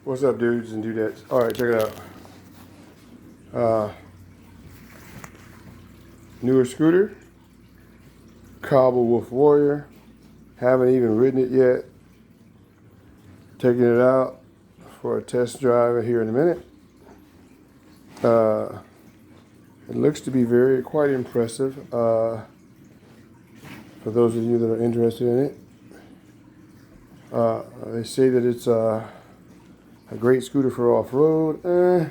What's up, dudes and dudettes? All right, check it out. Newer scooter, Kaabo Wolf Warrior. Haven't even ridden it yet. Taking it out for a test drive here in a minute. It looks to be quite impressive. For those of you that are interested in it, they say that it's a great scooter for off-road.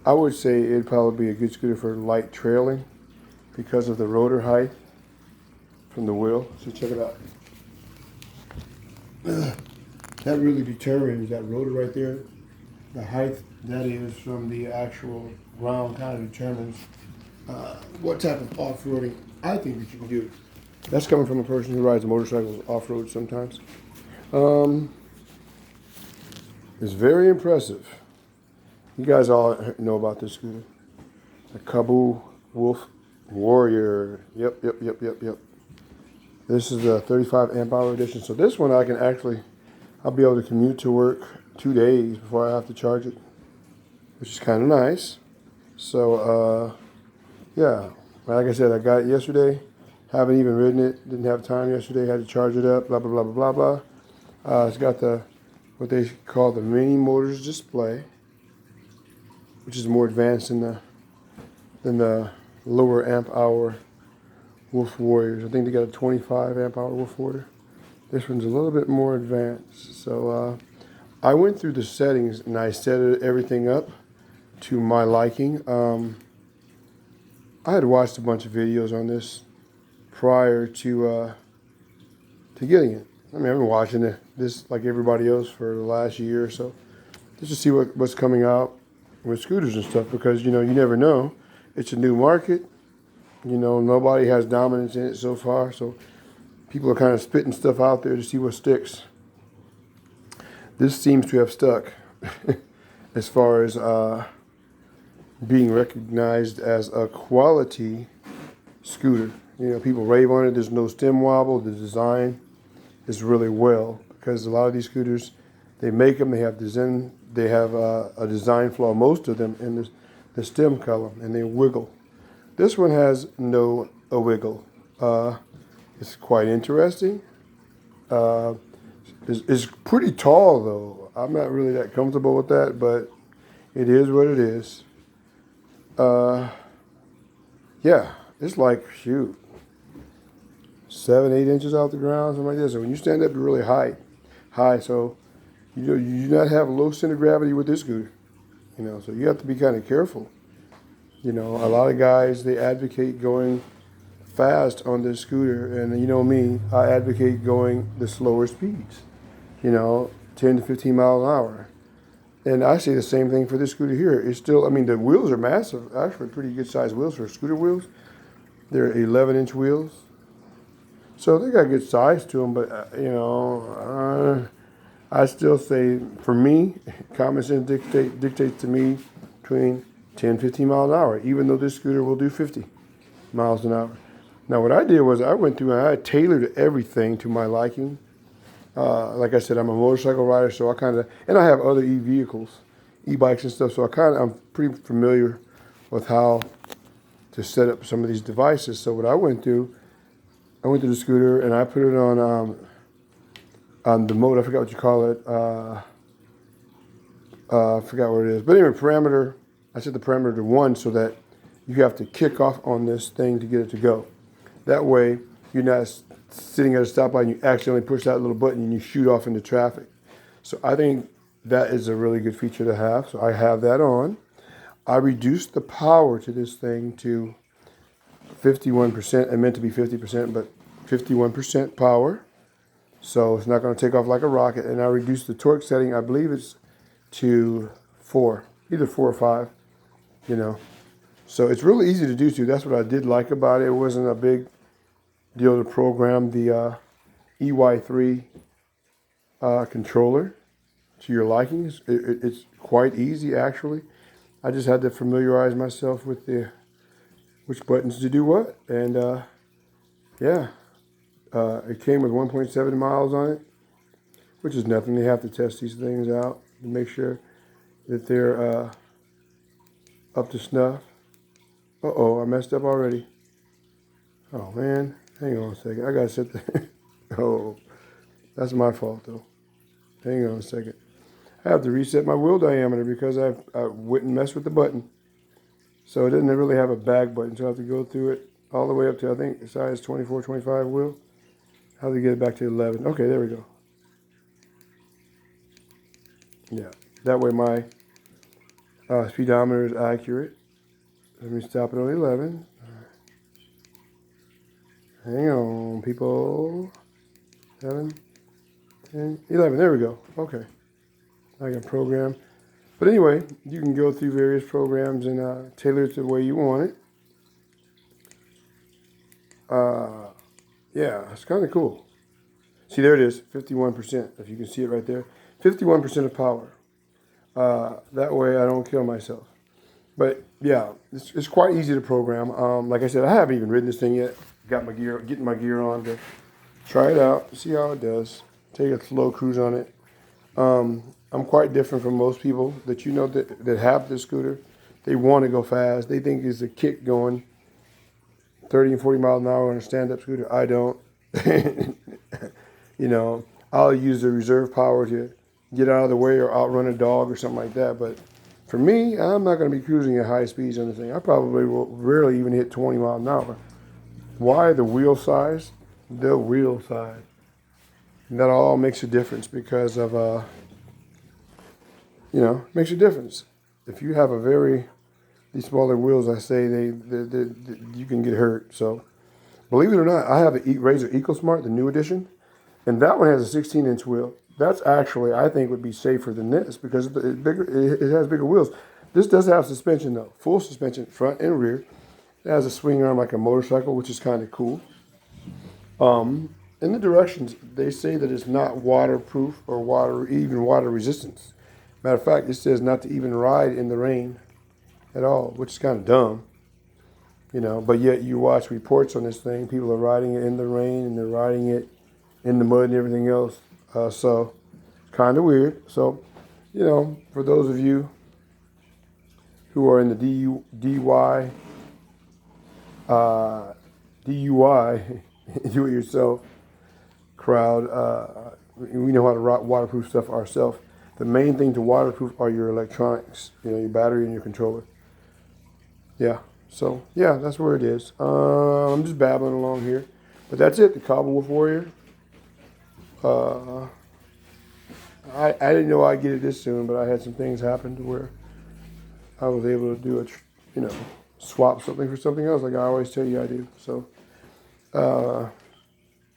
I would say it'd probably be a good scooter for light trailing because of the rotor height from the wheel. So check it out. That really determines, that rotor right there, the height that is from the actual ground kind of determines what type of off-roading I think that you can do. That's coming from a person who rides motorcycles off-road sometimes. It's very impressive. You guys all know about this scooter. The Kaabo Wolf Warrior. Yep. This is the 35 amp hour edition. So this one I'll be able to commute to work 2 days before I have to charge it, which is kind of nice. So, yeah, like I said, I got it yesterday. Haven't even ridden it. Didn't have time yesterday. Had to charge it up. Blah blah blah blah blah. It's got what they call the mini motors display, which is more advanced than the lower amp hour Wolf Warriors. I think they got a 25 amp hour Wolf Warrior. This one's a little bit more advanced. So I went through the settings and I set everything up to my liking. I had watched a bunch of videos on this prior to getting it. I mean, I've been watching this like everybody else for the last year or so, just to see what's coming out with scooters and stuff, because you never know. It's a new market. Nobody has dominance in it so far, so people are kind of spitting stuff out there to see what sticks. This seems to have stuck as far as being recognized as a quality scooter. People rave on it. There's no stem wobble. The design is really well, because a lot of these scooters, they make them, they have a design flaw, most of them, in the stem column, and they wiggle. This one has no wiggle. It's quite interesting. It's pretty tall, though. I'm not really that comfortable with that, but it is what it is. Yeah, it's like, shoot, 7-8 inches off the ground, something like this. So when you stand up, you're really high. So you do not have low center of gravity with this scooter. So you have to be kind of careful. A lot of guys, they advocate going fast on this scooter, and me, I advocate going the slower speeds. 10 to 15 miles an hour. And I say the same thing for this scooter here. It's still, the wheels are massive. Actually, pretty good sized wheels for scooter wheels. They're 11-inch wheels. So they got good size to them, but, I still say, for me, common sense dictates to me between 10, 15 miles an hour, even though this scooter will do 50 miles an hour. Now, what I did was I went through and I tailored everything to my liking. Like I said, I'm a motorcycle rider, so and I have other e-vehicles, e-bikes and stuff, so I'm pretty familiar with how to set up some of these devices. So what I went through the scooter and I put it on the mode, I forgot what you call it, I forgot what it is. But anyway, I set the parameter to 1 so that you have to kick off on this thing to get it to go. That way, you're not sitting at a stoplight and you accidentally push that little button and you shoot off into traffic. So I think that is a really good feature to have. So I have that on. I reduced the power to this thing to 51%. I meant to be 50%, but 51% power. So it's not going to take off like a rocket. And I reduced the torque setting, I believe it's to 4, either 4 or 5, So it's really easy to do too. That's what I did like about it. It wasn't a big deal to program the EY3 controller to your likings. It's quite easy, actually. I just had to familiarize myself with which buttons to do what. And it came with 1.7 miles on it, which is nothing. They have to test these things out to make sure that they're up to snuff. Uh-oh, I messed up already. Oh, man. Hang on a second. I got to set the... Oh, that's my fault, though. Hang on a second. I have to reset my wheel diameter because I wouldn't mess with the button. So it doesn't really have a back button, so I have to go through it all the way up to, I think, size 24, 25 wheel. How to get it back to 11. Okay, there we go. Yeah, that way my speedometer is accurate. Let me stop it on 11. Hang on, people. 7, 10, 11. There we go. Okay. I can program. But anyway, you can go through various programs and tailor it to the way you want it. Yeah, it's kind of cool. See, there it is, 51%. If you can see it right there. 51% of power. That way I don't kill myself. But yeah, it's quite easy to program. Like I said, I haven't even ridden this thing yet. Getting my gear on to try it out, see how it does. Take a slow cruise on it. I'm quite different from most people that you know that have this scooter. They want to go fast. They think it's a kick going 30 and 40 miles an hour on a stand-up scooter. I don't. You know, I'll use the reserve power to get out of the way or outrun a dog or something like that. But for me, I'm not going to be cruising at high speeds on this thing. I probably will rarely even hit 20 miles an hour. Why? The wheel size. The wheel size. And that all makes a difference because of, makes a difference. If you have these smaller wheels, I say you can get hurt. So, believe it or not, I have the Razor EcoSmart, the new edition, and that one has a 16-inch wheel. That's actually, I think, would be safer than this because it has bigger wheels. This does have suspension though, full suspension, front and rear. It has a swing arm like a motorcycle, which is kind of cool. In the directions, they say that it's not waterproof or water resistance. Matter of fact, it says not to even ride in the rain at all, which is kind of dumb, but yet you watch reports on this thing. People are riding it in the rain and they're riding it in the mud and everything else. So kind of weird. So, for those of you who are in the DUI, do it yourself crowd, we know how to waterproof stuff ourselves. The main thing to waterproof are your electronics, your battery and your controller. Yeah, so yeah, that's where it is. I'm just babbling along here, but that's it. The Kaabo Wolf Warrior. I didn't know I'd get it this soon, but I had some things happen to where I was able to do swap something for something else, like I always tell you I do. So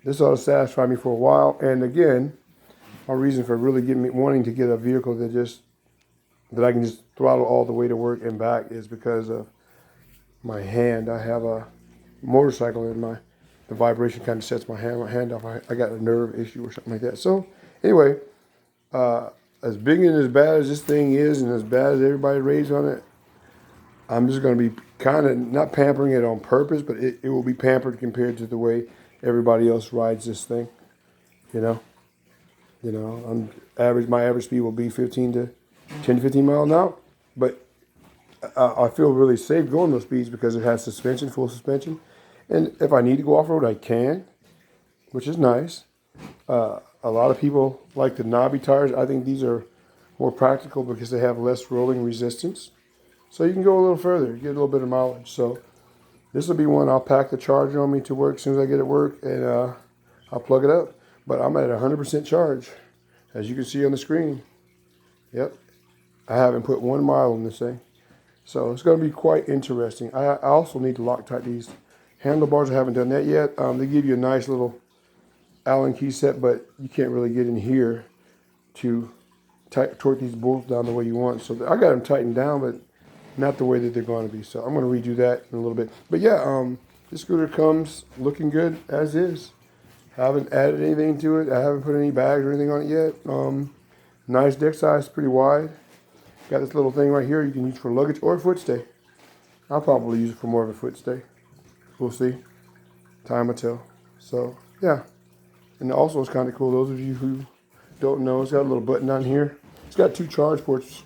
this ought to satisfy me for a while. And again, my reason for really wanting to get a vehicle that I can just throttle all the way to work and back is because of my hand. I have a motorcycle and the vibration kind of sets my hand off. I got a nerve issue or something like that. So anyway, as big and as bad as this thing is and as bad as everybody raves on it, I'm just going to be kind of not pampering it on purpose, but it will be pampered compared to the way everybody else rides this thing. My average speed will be 10 to 15 miles an hour, but I feel really safe going those speeds because it has suspension, full suspension. And if I need to go off-road, I can, which is nice. A lot of people like the knobby tires. I think these are more practical because they have less rolling resistance. So you can go a little further, get a little bit of mileage. So this will be one I'll pack the charger on me to work as soon as I get at work, and I'll plug it up. But I'm at 100% charge, as you can see on the screen. Yep. I haven't put 1 mile on this thing. So it's going to be quite interesting. I also need to Loctite these handlebars. I haven't done that yet. They give you a nice little Allen key set, but you can't really get in here to torque these bolts down the way you want. So I got them tightened down, but not the way that they're going to be. So I'm going to redo that in a little bit. But yeah, this scooter comes looking good as is. Haven't added anything to it. I haven't put any bags or anything on it yet. Nice deck size, pretty wide. Got this little thing right here you can use for luggage or a foot stay. I'll probably use it for more of a foot stay. We'll see. Time will tell. So yeah. And also it's kind of cool. Those of you who don't know, it's got a little button on here. It's got 2 charge ports